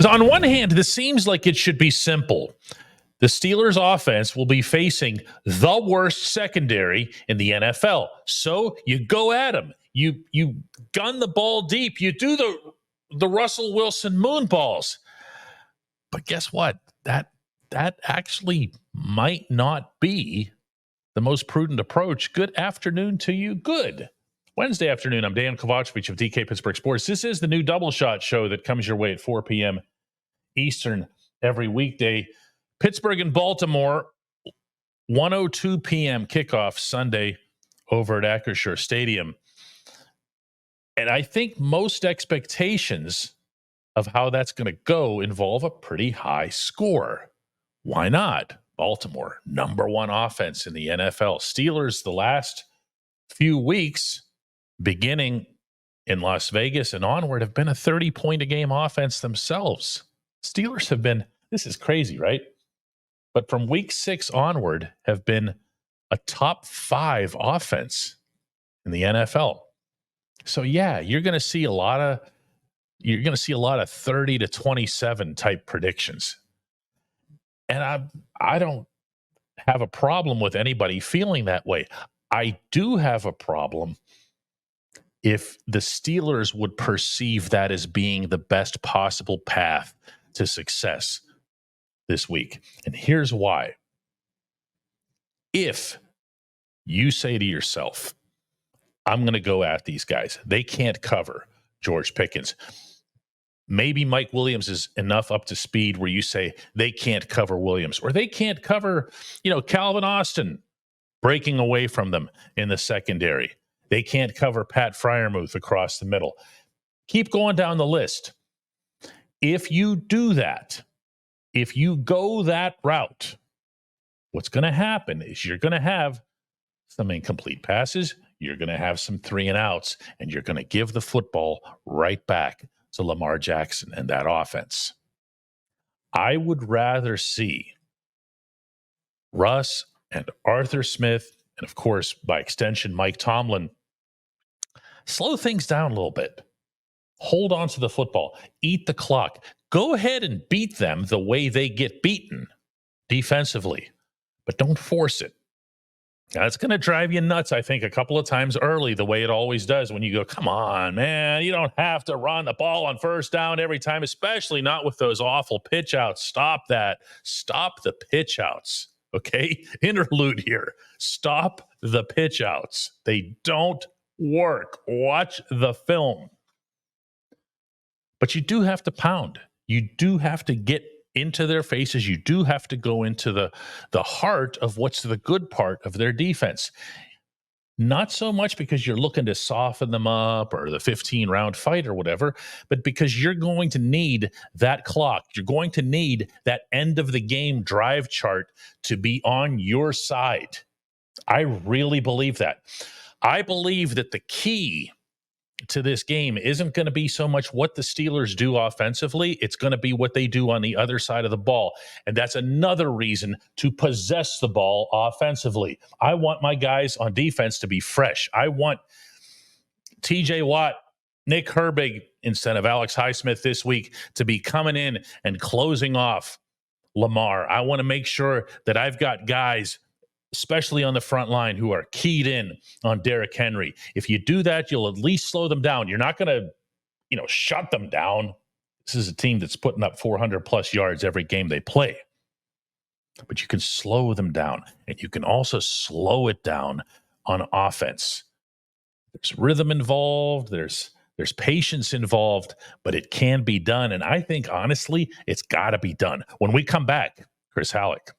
On one hand, this seems like it should be simple. The Steelers' offense will be facing the worst secondary in the NFL. So you go at them. You gun the ball deep. You do the Russell Wilson moonballs. But guess what? That actually might not be the most prudent approach. Good afternoon to you. Good Wednesday afternoon. I'm Dejan Kovacevic of DK Pittsburgh Sports. This is the new Double Shot show that comes your way at 4 p.m. Eastern every weekday. Pittsburgh and Baltimore, 1:02 p.m. kickoff Sunday over at Acrisure Stadium. And I think most expectations of how that's going to go involve a pretty high score. Why not? Baltimore, number one offense in the NFL. Steelers, the last few weeks, beginning in Las Vegas and onward, have been a 30-point-a-game offense themselves. Steelers have been, this is crazy, right? But from week 6 onward, have been a top 5 offense in the NFL. So yeah, you're going to see a lot of 30 to 27 type predictions. And I don't have a problem with anybody feeling that way. I do have a problem if the Steelers would perceive that as being the best possible path to success this week. And here's why. If you say to yourself, I'm going to go at these guys, they can't cover George Pickens. Maybe Mike Williams is enough up to speed where you say they can't cover Williams, or they can't cover, Calvin Austin breaking away from them in the secondary. They can't cover Pat Freiermuth across the middle. Keep going down the list. If you do that, if you go that route, what's going to happen is you're going to have some incomplete passes, you're going to have some 3-and-outs, and you're going to give the football right back to Lamar Jackson and that offense. I would rather see Russ and Arthur Smith, and of course, by extension, Mike Tomlin, slow things down a little bit. Hold on to the football. Eat the clock. Go ahead and beat them the way they get beaten defensively, but don't force it. Now, it's going to drive you nuts, I think, a couple of times early, the way it always does when you go, come on, man, you don't have to run the ball on first down every time, especially not with those awful pitch outs. Stop that. Stop the pitch outs, okay? Interlude here. Stop the pitch outs. They don't work. Watch the film. But you do have to pound. You do have to get into their faces. You do have to go into the heart of what's the good part of their defense. Not so much because you're looking to soften them up or the 15-round fight or whatever, but because you're going to need that clock. You're going to need that end of the game drive chart to be on your side. I really believe that. I believe that the key to this game isn't going to be so much what the Steelers do offensively. It's going to be what they do on the other side of the ball. And that's another reason to possess the ball offensively. I want my guys on defense to be fresh. I want TJ Watt, Nick Herbig, instead of Alex Highsmith this week, to be coming in and closing off Lamar. I want to make sure that I've got guys, especially on the front line, who are keyed in on Derrick Henry. If you do that, you'll at least slow them down. You're not going to, shut them down. This is a team that's putting up 400-plus yards every game they play. But you can slow them down, and you can also slow it down on offense. There's rhythm involved. There's patience involved, but it can be done. And I think, honestly, it's got to be done. When we come back, Chris Halleck.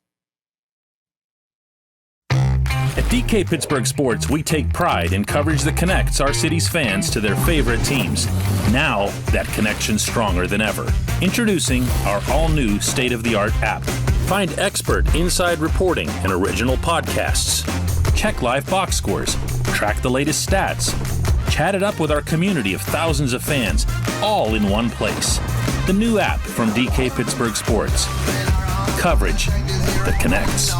At DK Pittsburgh Sports, we take pride in coverage that connects our city's fans to their favorite teams. Now, that connection's stronger than ever. Introducing our all-new state-of-the-art app. Find expert inside reporting and original podcasts. Check live box scores. Track the latest stats. Chat it up with our community of thousands of fans, all in one place. The new app from DK Pittsburgh Sports. Coverage that connects.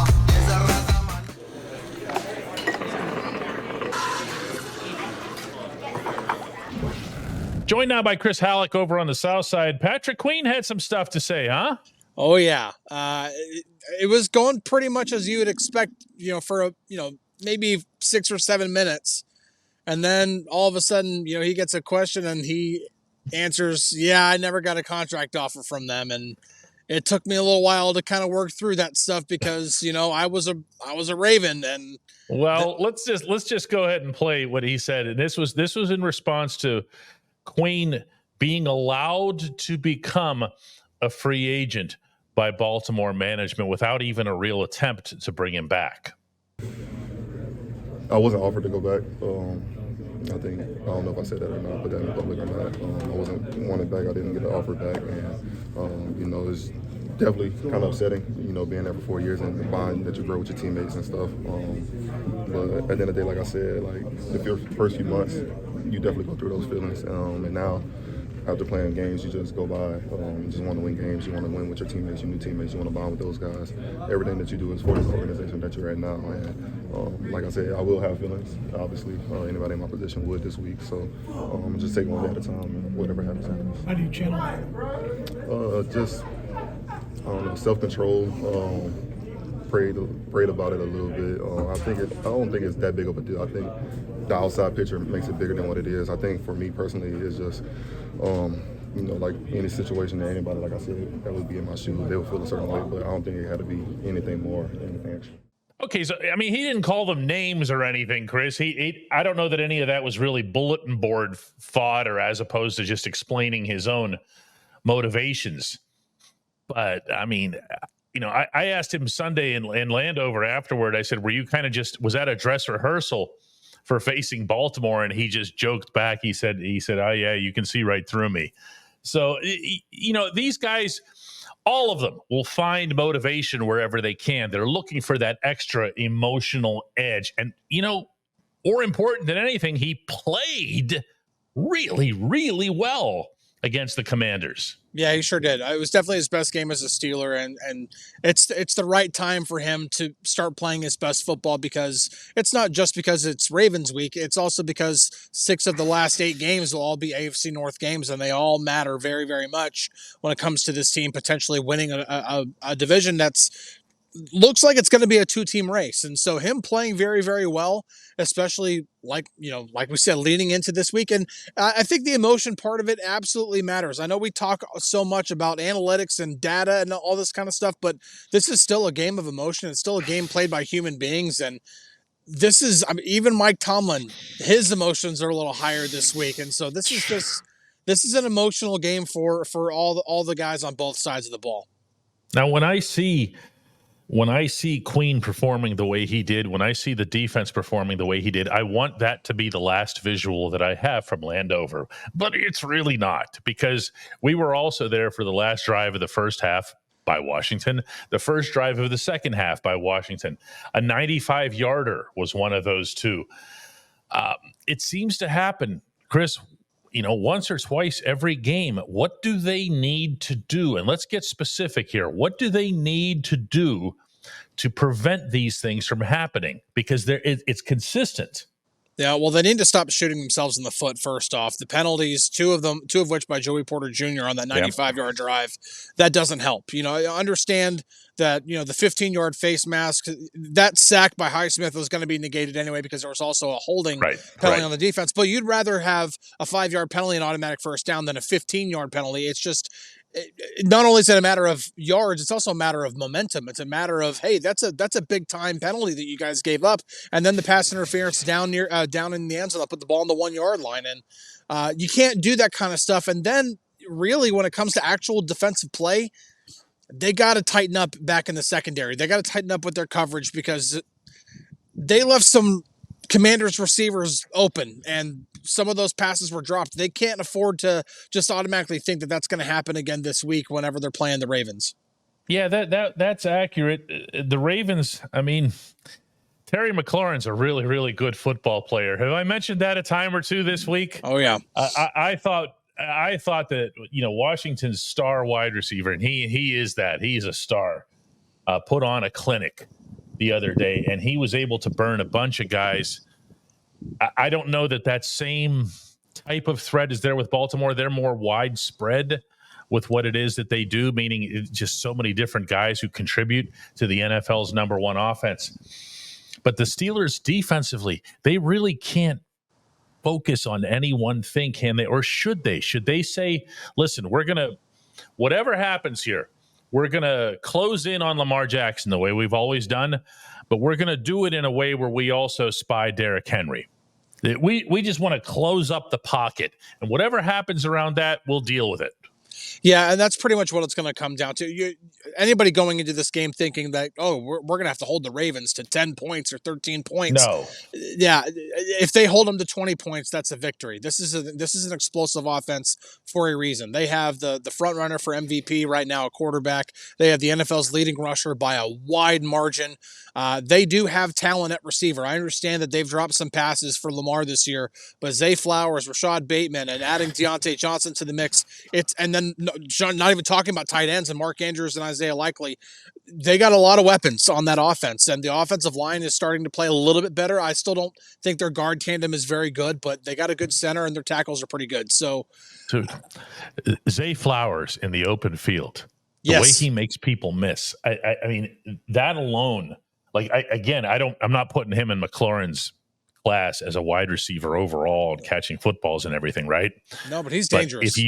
Joined now by Chris Halleck over on the south side. Patrick Queen had some stuff to say, huh? Oh, yeah. It was going pretty much as you would expect, for maybe 6 or 7 minutes. And then all of a sudden, he gets a question and he answers, yeah, I never got a contract offer from them. And it took me a little while to kind of work through that stuff because, I was a Raven. And let's just go ahead and play what he said. And this was in response to Queen being allowed to become a free agent by Baltimore management without even a real attempt to bring him back. I wasn't offered to go back. I don't know if I said that or not, but that in public or not. I wasn't wanted back. I didn't get the offer back, and it's definitely kind of upsetting. Being there for 4 years and the bond that you grow with your teammates and stuff. But at the end of the day, like I said, the first few months, you definitely go through those feelings, and now. After playing games, you just go by. You just want to win games. You want to win with your teammates, your new teammates. You want to bond with those guys. Everything that you do is for the organization that you're at now. And like I said, I will have feelings. Obviously, anybody in my position would this week. So I'm just taking one day at a time. And whatever happens, happens. How do you channel that? Just self-control. Prayed about it a little bit. I don't think it's that big of a deal. I think the outside picture makes it bigger than what it is. I think for me personally, it's just, like any situation that anybody, like I said, that would be in my shoes, they would feel a certain way. But I don't think it had to be anything more, anything extra. Okay, so he didn't call them names or anything, Chris. I don't know that any of that was really bulletin board fodder as opposed to just explaining his own motivations. But I asked him Sunday in Landover afterward. I said, were you kind of was that a dress rehearsal for facing Baltimore? And he just joked back. He said, oh yeah, you can see right through me. So, these guys, all of them will find motivation wherever they can. They're looking for that extra emotional edge. And, more important than anything, he played really, really well against the Commanders. Yeah, he sure did. It was definitely his best game as a Steeler, and it's the right time for him to start playing his best football because it's not just because it's Ravens week. It's also because 6 of the last 8 games will all be AFC North games, and they all matter very, very much when it comes to this team potentially winning a division that's looks like it's going to be a 2-team race. And so him playing very, very well, especially like we said, leading into this week. And I think the emotion part of it absolutely matters. I know we talk so much about analytics and data and all this kind of stuff, but this is still a game of emotion. It's still a game played by human beings. And this is, even Mike Tomlin, his emotions are a little higher this week. And so this is an emotional game for all the guys on both sides of the ball. Now, when I see Queen performing the way he did, when I see the defense performing the way he did, I want that to be the last visual that I have from Landover. But it's really not, because we were also there for the last drive of the first half by Washington, the first drive of the second half by Washington. A 95-yarder was one of those two. It seems to happen, Chris, once or twice every game. What do they need to do? And let's get specific here. What do they need to do to prevent these things from happening? Because it's consistent. Yeah, well, they need to stop shooting themselves in the foot first off. The penalties, two of which by Joey Porter Jr. on that 95-yard drive, that doesn't help. I understand that, the 15-yard face mask, that sack by Highsmith was going to be negated anyway because there was also a holding penalty on the defense. But you'd rather have a 5-yard penalty and automatic first down than a 15-yard penalty. It's just, not only is it a matter of yards, it's also a matter of momentum. It's a matter of, hey, that's a big time penalty that you guys gave up, and then the pass interference down in the end zone, put the ball on the 1-yard line, and you can't do that kind of stuff. And then really, when it comes to actual defensive play, they got to tighten up back in the secondary. They got to tighten up with their coverage because they left some Commanders receivers open, and some of those passes were dropped. They can't afford to just automatically think that that's going to happen again this week whenever they're playing the Ravens. Yeah, that's accurate. The Ravens, Terry McLaurin's a really, really good football player. Have I mentioned that a time or two this week? Oh yeah. I thought that, Washington's star wide receiver, and he is that. He's a star. Put on a clinic the other day, and he was able to burn a bunch of guys. I don't know that same type of threat is there with Baltimore. They're more widespread with what it is that they do, meaning it's just so many different guys who contribute to the NFL's number one offense. But the Steelers defensively, they really can't focus on any one thing, can they? Or should they? Should they say, listen, we're going to, whatever happens here, we're going to close in on Lamar Jackson the way we've always done, but we're going to do it in a way where we also spy Derrick Henry. We just want to close up the pocket, and whatever happens around that, we'll deal with it. Yeah, and that's pretty much what it's going to come down to. Anybody going into this game thinking that, we're going to have to hold the Ravens to 10 points or 13 points. No. Yeah, if they hold them to 20 points, that's a victory. This is an explosive offense for a reason. They have the front runner for MVP right now, a quarterback. They have the NFL's leading rusher by a wide margin. They do have talent at receiver. I understand that they've dropped some passes for Lamar this year, but Zay Flowers, Rashad Bateman, and adding Deontay Johnson to the mix, and then not even talking about tight ends and Mark Andrews and Isaiah Likely, they got a lot of weapons on that offense, and the offensive line is starting to play a little bit better. I still don't think their guard tandem is very good, but they got a good center and their tackles are pretty good. So Zay Flowers in the open field, the yes. way he makes people miss. I mean, that alone, I'm not putting him in McLaurin's class as a wide receiver overall and catching footballs and everything, right? No, but he's dangerous.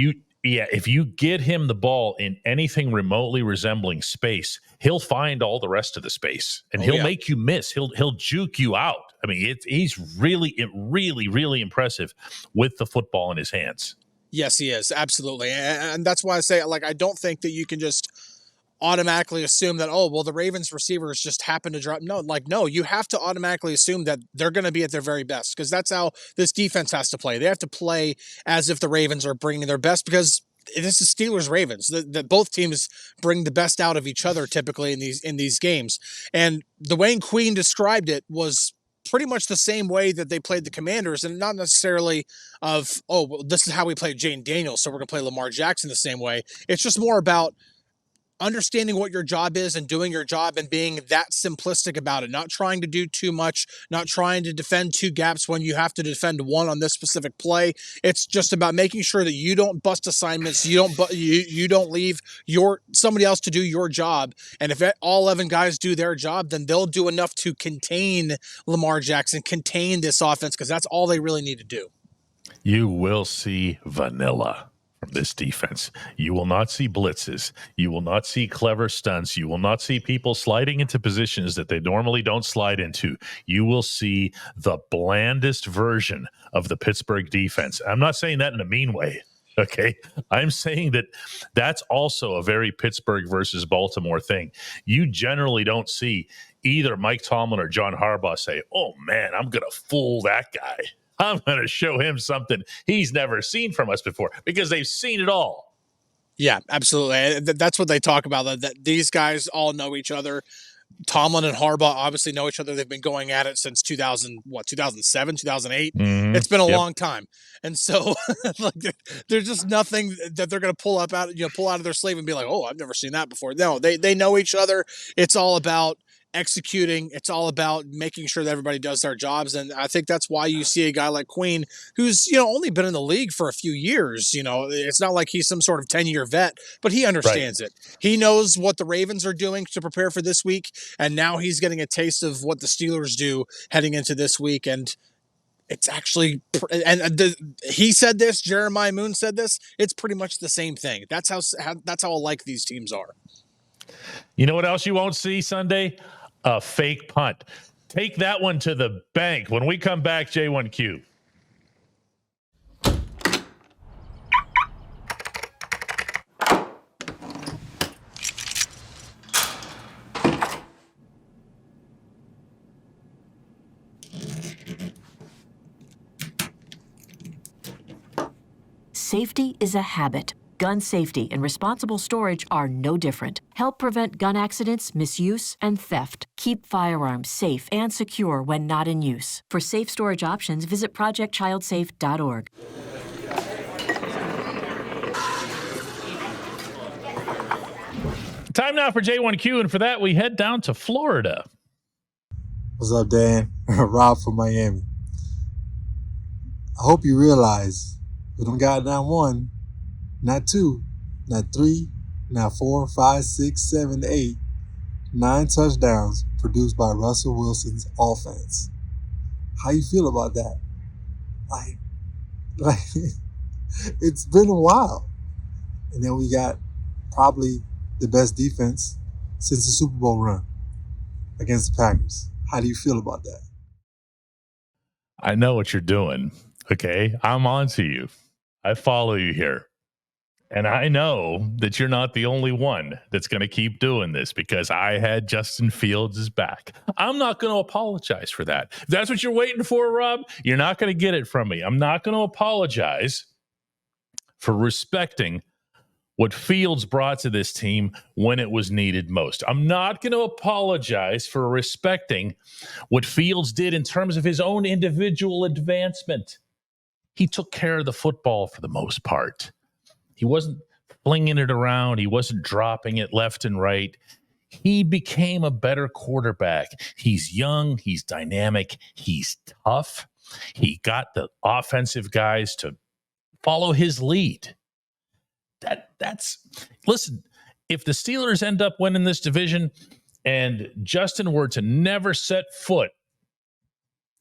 If you get him the ball in anything remotely resembling space, he'll find all the rest of the space, and he'll make you miss. He'll juke you out. I mean, he's really impressive with the football in his hands. Yes, he is. Absolutely. And that's why I say, I don't think that you can just automatically assume that, the Ravens receivers just happen to drop. No, you have to automatically assume that they're going to be at their very best, because that's how this defense has to play. They have to play as if the Ravens are bringing their best, because this is Steelers Ravens. That both teams bring the best out of each other typically in these games. And the way Queen described it was pretty much the same way that they played the Commanders, and not necessarily of, this is how we played Jane Daniels, so we're going to play Lamar Jackson the same way. It's just more about understanding what your job is and doing your job and being that simplistic about it, not trying to do too much, not trying to defend two gaps when you have to defend one on this specific play. It's just about making sure that you don't bust assignments, you don't leave somebody else to do your job. And if all 11 guys do their job, then they'll do enough to contain Lamar Jackson, contain this offense, because that's all they really need to do. You will see vanilla from this defense. You will not see blitzes. You will not see clever stunts. You will not see people sliding into positions that they normally don't slide into. You will see the blandest version of the Pittsburgh defense. I'm not saying that in a mean way, okay? I'm saying that that's also a very Pittsburgh versus Baltimore thing. You generally don't see either Mike Tomlin or John Harbaugh say, oh man, I'm going to fool that guy. I'm going to show him something he's never seen from us before, because they've seen it all. Yeah, absolutely. That's what they talk about, that these guys all know each other. Tomlin and Harbaugh obviously know each other. They've been going at it since 2007, 2008. Mm-hmm. It's been a long time. And so there's just nothing that they're going to pull out of their sleeve and be like, oh, I've never seen that before. No, they know each other. It's all about executing. It's all about making sure that everybody does their jobs. And I think that's why you see a guy like Queen, who's, only been in the league for a few years. It's not like he's some sort of 10-year vet, but he understands it. He knows what the Ravens are doing to prepare for this week. And now he's getting a taste of what the Steelers do heading into this week. And it's actually, he said this, Jeremiah Moon said this, it's pretty much the same thing. That's how alike these teams are. You know what else you won't see Sunday? A fake punt. Take that one to the bank. When we come back, J1Q. Safety is a habit. Gun safety and responsible storage are no different. Help prevent gun accidents, misuse, and theft. Keep firearms safe and secure when not in use. For safe storage options, visit projectchildsafe.org. Time now for J1Q, and for that, we head down to Florida. What's up, Dan? Rob from Miami. I hope you realize We don't got not one, not two, not three, not 4, 5, 6, 7, 8, 9 touchdowns produced by Russell Wilson's offense. How you feel about that? Like it's been a while. And then we got probably the best defense since the Super Bowl run against the Packers. How do you feel about that? I know what you're doing. Okay. I'm on to you. I follow you here. And I know that you're not the only one that's going to keep doing this because I had Justin Fields' back. I'm not going to apologize for that. If that's what you're waiting for, Rob, you're not going to get it from me. I'm not going to apologize for respecting what Fields brought to this team when it was needed most. I'm not going to apologize for respecting what Fields did in terms of his own individual advancement. He took care of the football for the most part. He wasn't flinging it around. He wasn't dropping it left and right. He became a better quarterback. He's young. He's dynamic. He's tough. He got the offensive guys to follow his lead. Listen, if the Steelers end up winning this division and Justin were to never set foot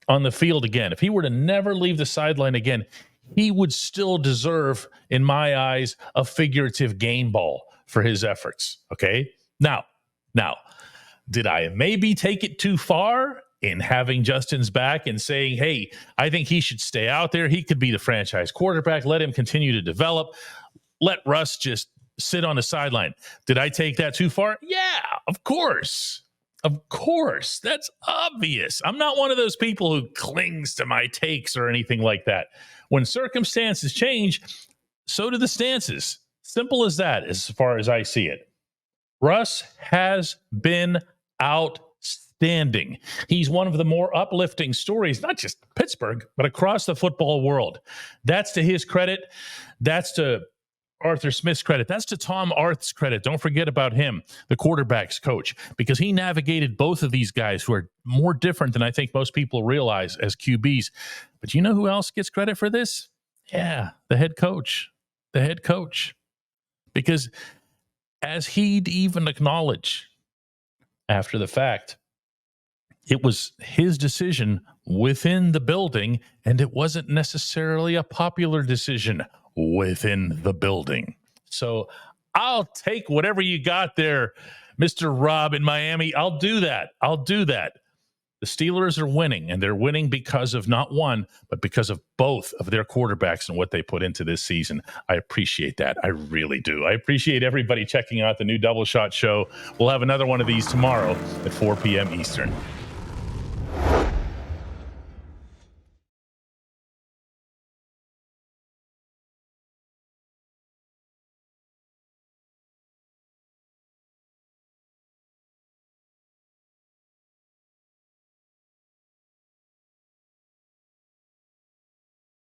on the field again, if he were to never leave the sideline again, he would still deserve, in my eyes, a figurative game ball for his efforts. Okay? Now, did I maybe take it too far in having Justin's back and saying, hey, I think he should stay out there. He could be the franchise quarterback. Let him continue to develop. Let Russ just sit on the sideline. Did I take that too far? Yeah, of course. Of course. That's obvious. I'm not one of those people who clings to my takes or anything like that. When circumstances change, so do the stances. Simple as that, as far as I see it. Russ has been outstanding. He's one of the more uplifting stories, not just Pittsburgh, but across the football world. That's to his credit. That's to Arthur Smith's credit. That's to Tom Arth's credit. Don't forget about him, the quarterback's coach, because he navigated both of these guys who are more different than I think most people realize as QBs. But you know who else gets credit for this? Yeah, the head coach. The head coach. Because as he'd even acknowledge after the fact, it was his decision within the building, and it wasn't necessarily a popular decision within the building. So I'll take whatever you got there, Mr. Rob in Miami. I'll do that. The Steelers are winning, and they're winning because of not one, but because of both of their quarterbacks and what they put into this season. I appreciate that. I really do. I appreciate everybody checking out the new Double Shot Show. We'll have another one of these tomorrow at 4 p.m. Eastern.